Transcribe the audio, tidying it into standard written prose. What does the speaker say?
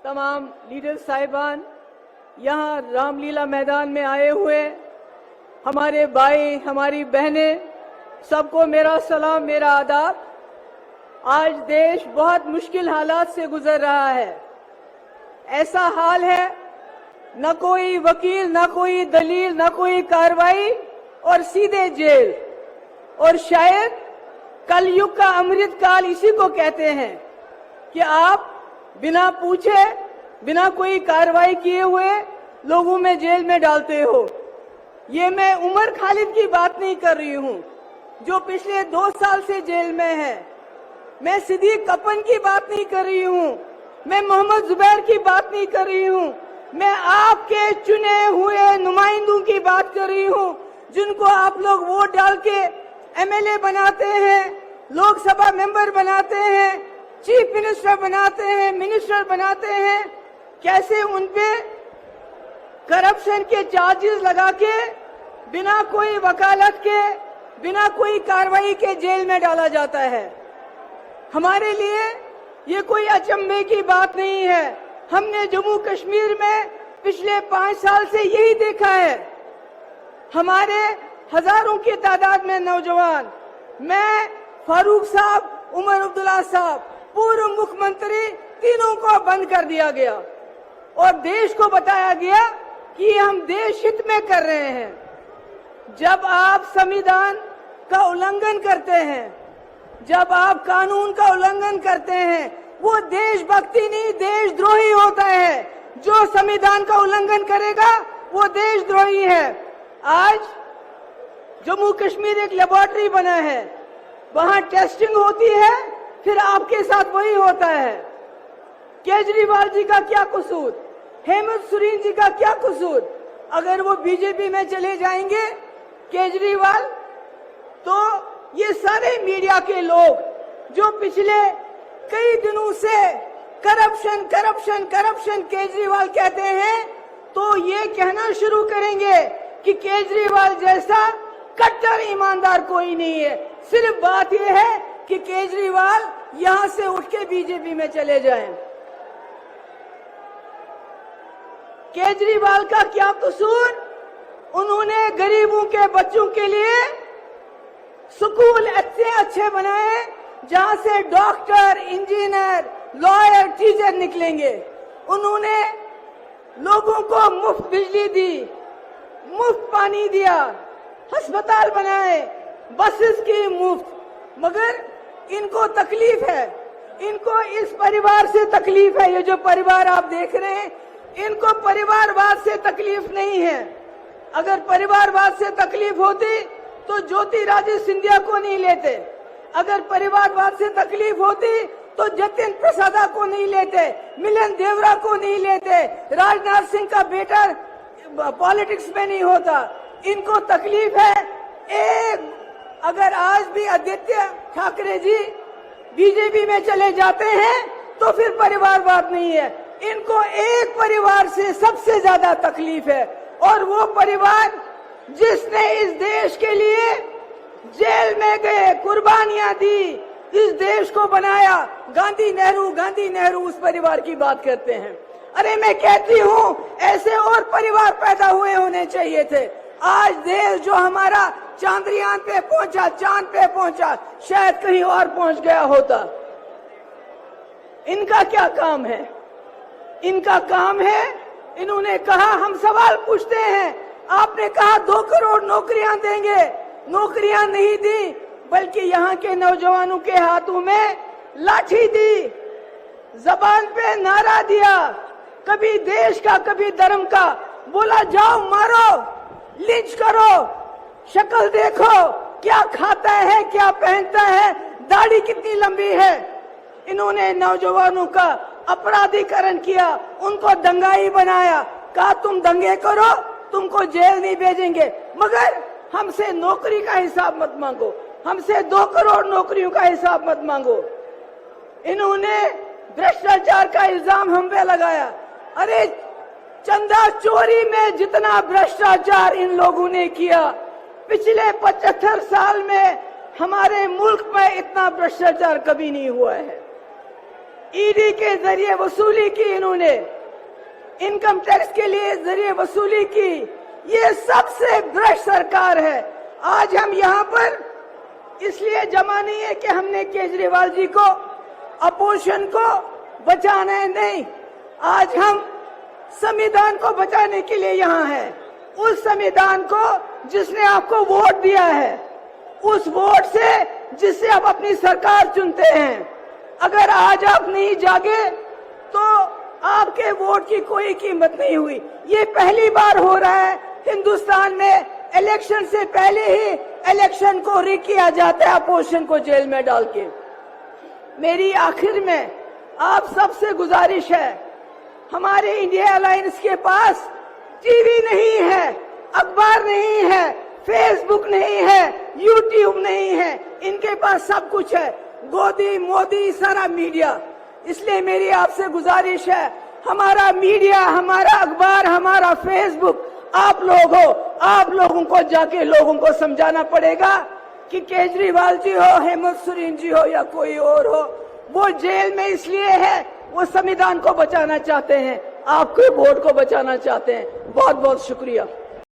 तमाम लीडर साहिबान, यहाँ रामलीला मैदान में आए हुए हमारे भाई, हमारी बहनें, सबको मेरा सलाम, मेरा आदाब। आज देश बहुत मुश्किल हालात से गुजर रहा है। ऐसा हाल है, न कोई वकील, न कोई दलील, न कोई कार्रवाई और सीधे जेल। और शायद कलयुग का अमृत काल इसी को कहते हैं कि आप बिना पूछे, बिना कोई कार्रवाई किए हुए लोगों में जेल में डालते हो। ये मैं उमर खालिद की बात नहीं कर रही हूँ जो पिछले 2 साल से जेल में है। मैं सिद्दीक कपन की बात नहीं कर रही हूँ, मैं मोहम्मद जुबैर की बात नहीं कर रही हूँ, मैं आपके चुने हुए नुमाइंदों की बात कर रही हूँ जिनको आप लोग वोट डाल के एमएलए बनाते हैं, लोकसभा मेंबर बनाते हैं, चीफ मिनिस्टर बनाते हैं, मिनिस्टर बनाते हैं। कैसे उनपे करप्शन के चार्जेस लगा के बिना कोई वकालत के, बिना कोई कार्रवाई के जेल में डाला जाता है। हमारे लिए ये कोई अचंभे की बात नहीं है। हमने जम्मू कश्मीर में पिछले 5 साल से यही देखा है। हमारे हजारों की तादाद में नौजवान, मैं, फारूक साहब, उमर अब्दुल्ला साहब, पूर्व मुख्यमंत्री, तीनों को बंद कर दिया गया और देश को बताया गया कि हम देश हित में कर रहे हैं। जब आप संविधान का उल्लंघन करते हैं, जब आप कानून का उल्लंघन करते हैं, वो देशभक्ति नहीं, देशद्रोही होता है। जो संविधान का उल्लंघन करेगा वो देशद्रोही है। आज जम्मू कश्मीर एक लेबोरेटरी बना है, वहां टेस्टिंग होती है, फिर आपके साथ वही होता है। केजरीवाल जी का क्या कसूर, हेमंत सोरेन जी का क्या कसूर? अगर वो बीजेपी में चले जाएंगे केजरीवाल, तो ये सारे मीडिया के लोग जो पिछले कई दिनों से करप्शन करप्शन करप्शन केजरीवाल कहते हैं, तो ये कहना शुरू करेंगे कि केजरीवाल जैसा कट्टर ईमानदार कोई नहीं है। सिर्फ बात यह है कि केजरीवाल यहां से उठ के बीजेपी में चले जाएं। केजरीवाल का क्या कसूर? उन्होंने गरीबों के बच्चों के लिए स्कूल अच्छे बनाए जहां से डॉक्टर, इंजीनियर, लॉयर, टीचर निकलेंगे। उन्होंने लोगों को मुफ्त बिजली दी, मुफ्त पानी दिया, अस्पताल बनाए, बसेस की मुफ्त। मगर इनको तकलीफ है, इनको इस परिवार से तकलीफ है। ये जो परिवार आप देख रहे हैं, इनको परिवारवाद से तकलीफ नहीं है। अगर परिवारवाद से तकलीफ होती तो ज्योतिरादित्य सिंधिया को नहीं लेते। अगर परिवारवाद से तकलीफ होती तो जतिन प्रसादा को नहीं लेते, मिलन देवरा को नहीं लेते, राजनाथ सिंह का बेटा पॉलिटिक्स में नहीं होता। इनको तकलीफ है एक, अगर आज भी आदित्य ठाकरे जी बीजेपी में चले जाते हैं तो फिर परिवारवाद नहीं है। इनको एक परिवार से सबसे ज्यादा तकलीफ है, और वो परिवार जिसने इस देश के लिए जेल में गए, कुर्बानियां दी, इस देश को बनाया। गांधी नेहरू उस परिवार की बात करते हैं। अरे मैं कहती हूँ ऐसे और परिवार पैदा हुए होने चाहिए थे। आज देश जो हमारा चांद्रयान पे पहुंचा, चांद पे पहुंचा, शायद कहीं और पहुंच गया होता। इनका क्या काम है? इनका काम है, इन्होंने कहा, हम सवाल पूछते हैं, आपने कहा 2 करोड़ नौकरियां देंगे, नौकरियां नहीं दी, बल्कि यहाँ के नौजवानों के हाथों में लाठी दी, जबान पे नारा दिया, कभी देश का कभी धर्म का, बोला जाओ मारो, लिंच करो, शक्ल देखो, क्या खाता है, क्या पहनता है, दाढ़ी कितनी लंबी है। इन्होंने नौजवानों का अपराधीकरण किया, उनको दंगाई बनाया, कहा तुम दंगे करो, तुमको जेल नहीं भेजेंगे, मगर हमसे नौकरी का हिसाब मत मांगो, हमसे 2 करोड़ नौकरियों का हिसाब मत मांगो। इन्होंने भ्रष्टाचार का इल्जाम हम पे लगाया। अरे चंदा चोरी में जितना भ्रष्टाचार इन लोगों ने किया, पिछले 75 साल में हमारे मुल्क में इतना भ्रष्टाचार कभी नहीं हुआ है। ईडी के जरिए वसूली की, इन्होंने इनकम टैक्स के लिए जरिए वसूली की। ये सबसे भ्रष्ट सरकार है। आज हम यहाँ पर इसलिए जमा नहीं है कि हमने केजरीवाल जी को, अपोजिशन को बचाना है, नहीं। आज हम संविधान को बचाने के लिए यहाँ हैं। उस संविधान को जिसने आपको वोट दिया है, उस वोट से जिससे आप अपनी सरकार चुनते हैं, अगर आज आप नहीं जागे तो आपके वोट की कोई कीमत नहीं हुई। ये पहली बार हो रहा है हिंदुस्तान में, इलेक्शन से पहले ही इलेक्शन को रिग किया जाता है अपोजिशन को जेल में डाल के। मेरी आखिर में आप सबसे गुजारिश है, हमारे इंडिया अलायंस के पास टीवी नहीं है, अखबार नहीं है, फेसबुक नहीं है, यूट्यूब नहीं है, इनके पास सब कुछ है, गोदी मोदी सारा मीडिया। इसलिए मेरी आपसे गुजारिश है, हमारा मीडिया, हमारा अखबार, हमारा फेसबुक आप लोग हो। आप लोगों को जाके लोगों को समझाना पड़ेगा कि केजरीवाल जी हो, हेमंत सोरेन जी हो या कोई और हो, वो जेल में इसलिए है, वो संविधान को बचाना चाहते हैं, आपके वोट को बचाना चाहते हैं। बहुत बहुत शुक्रिया।